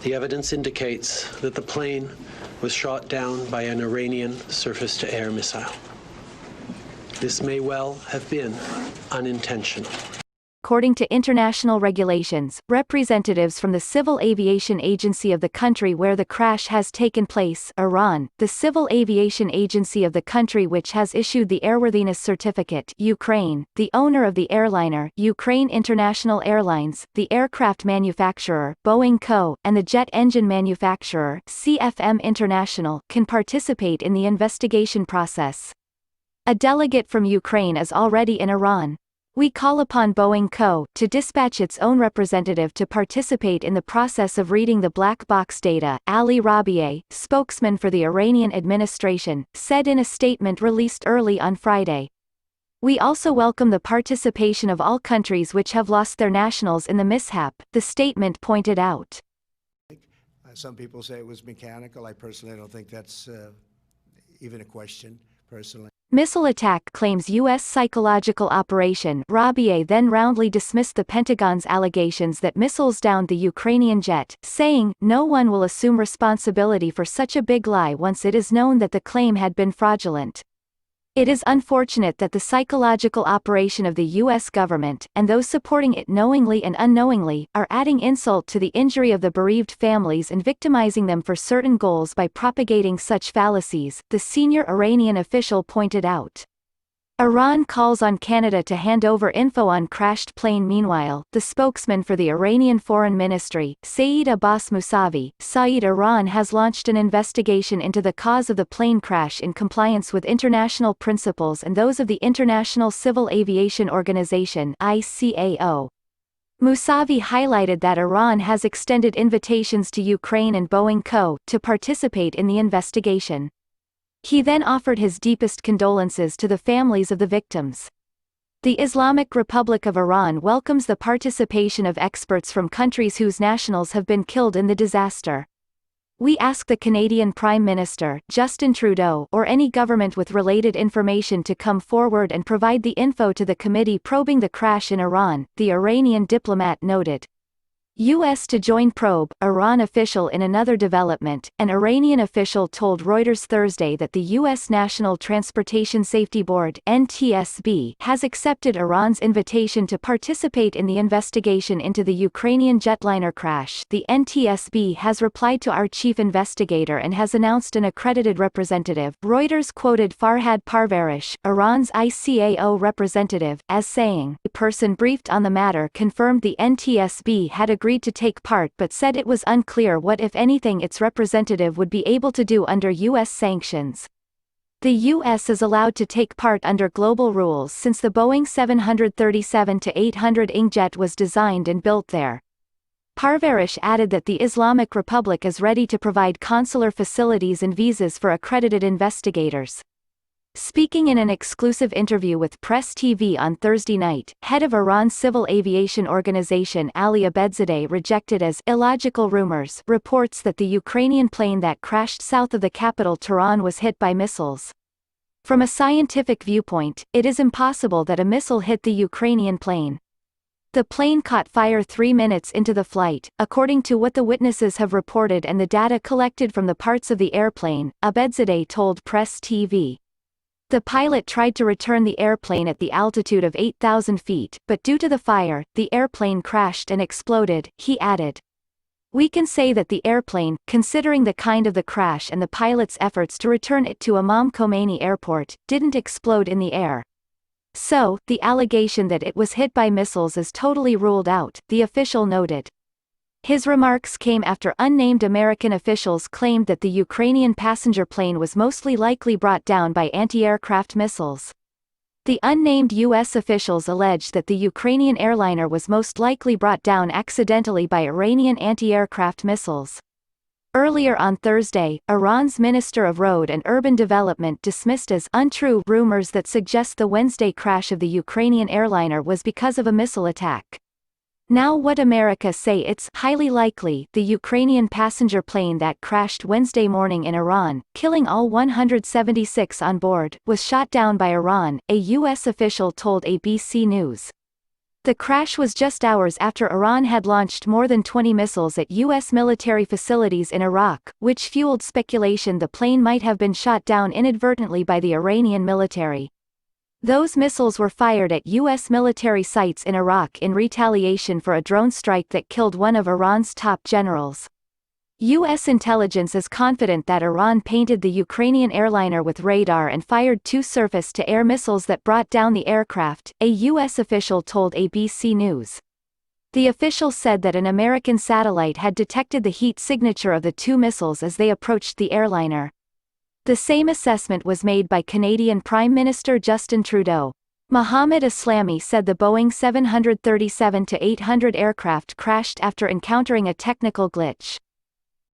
The evidence indicates that the plane was shot down by an Iranian surface-to-air missile. This may well have been unintentional. According to international regulations, representatives from the Civil Aviation Agency of the country where the crash has taken place, Iran, the Civil Aviation Agency of the country which has issued the airworthiness certificate, Ukraine, the owner of the airliner, Ukraine International Airlines, the aircraft manufacturer, Boeing Co., and the jet engine manufacturer, CFM International, can participate in the investigation process. A delegate from Ukraine is already in Iran. We call upon Boeing Co. to dispatch its own representative to participate in the process of reading the black box data, Ali Rabieh, spokesman for the Iranian administration, said in a statement released early on Friday. We also welcome the participation of all countries which have lost their nationals in the mishap, the statement pointed out. Some people say it was mechanical. I personally don't think that's even a question, personally. Missile attack claims U.S. psychological operation. Rabieh then roundly dismissed the Pentagon's allegations that missiles downed the Ukrainian jet, saying, "No one will assume responsibility for such a big lie once it is known that the claim had been fraudulent. It is unfortunate that the psychological operation of the U.S. government, and those supporting it knowingly and unknowingly, are adding insult to the injury of the bereaved families and victimizing them for certain goals by propagating such fallacies," the senior Iranian official pointed out. Iran calls on Canada to hand over info on crashed plane. Meanwhile, the spokesman for the Iranian Foreign Ministry, Saeed Abbas Mousavi, said Iran has launched an investigation into the cause of the plane crash in compliance with international principles and those of the International Civil Aviation Organization (ICAO). Mousavi highlighted that Iran has extended invitations to Ukraine and Boeing Co. to participate in the investigation. He then offered his deepest condolences to the families of the victims. The Islamic Republic of Iran welcomes the participation of experts from countries whose nationals have been killed in the disaster. We ask the Canadian Prime Minister, Justin Trudeau, or any government with related information to come forward and provide the info to the committee probing the crash in Iran, the Iranian diplomat noted. U.S. to join probe. Iran official. In another development, an Iranian official told Reuters Thursday that the U.S. National Transportation Safety Board (NTSB) has accepted Iran's invitation to participate in the investigation into the Ukrainian jetliner crash. The NTSB has replied to our chief investigator and has announced an accredited representative. Reuters quoted Farhad Parvarish, Iran's ICAO representative, as saying, "A person briefed on the matter confirmed the NTSB had agreed to take part but said it was unclear what if anything its representative would be able to do under U.S. sanctions." The U.S. is allowed to take part under global rules since the Boeing 737-800 jet was designed and built there. Parvarish added that the Islamic Republic is ready to provide consular facilities and visas for accredited investigators. Speaking in an exclusive interview with Press TV on Thursday night, head of Iran's Civil Aviation Organization Ali Abedzadeh rejected as illogical rumors reports that the Ukrainian plane that crashed south of the capital Tehran was hit by missiles. From a scientific viewpoint, it is impossible that a missile hit the Ukrainian plane. The plane caught fire 3 minutes into the flight, according to what the witnesses have reported and the data collected from the parts of the airplane, Abedzadeh told Press TV. The pilot tried to return the airplane at the altitude of 8,000 feet, but due to the fire, the airplane crashed and exploded, he added. We can say that the airplane, considering the kind of the crash and the pilot's efforts to return it to Imam Khomeini Airport, didn't explode in the air. So, the allegation that it was hit by missiles is totally ruled out, the official noted. His remarks came after unnamed American officials claimed that the Ukrainian passenger plane was mostly likely brought down by anti-aircraft missiles. The unnamed U.S. officials alleged that the Ukrainian airliner was most likely brought down accidentally by Iranian anti-aircraft missiles. Earlier on Thursday, Iran's Minister of Road and Urban Development dismissed as untrue rumors that suggest the Wednesday crash of the Ukrainian airliner was because of a missile attack. Now what America say it's highly likely the Ukrainian passenger plane that crashed Wednesday morning in Iran, killing all 176 on board, was shot down by Iran, a U.S. official told ABC News. The crash was just hours after Iran had launched more than 20 missiles at U.S. military facilities in Iraq, which fueled speculation the plane might have been shot down inadvertently by the Iranian military. Those missiles were fired at U.S. military sites in Iraq in retaliation for a drone strike that killed one of Iran's top generals. U.S. intelligence is confident that Iran painted the Ukrainian airliner with radar and fired 2 surface-to-air missiles that brought down the aircraft, a U.S. official told ABC News. The official said that an American satellite had detected the heat signature of the 2 missiles as they approached the airliner. The same assessment was made by Canadian Prime Minister Justin Trudeau. Mohammed Aslami said the Boeing 737-800 aircraft crashed after encountering a technical glitch.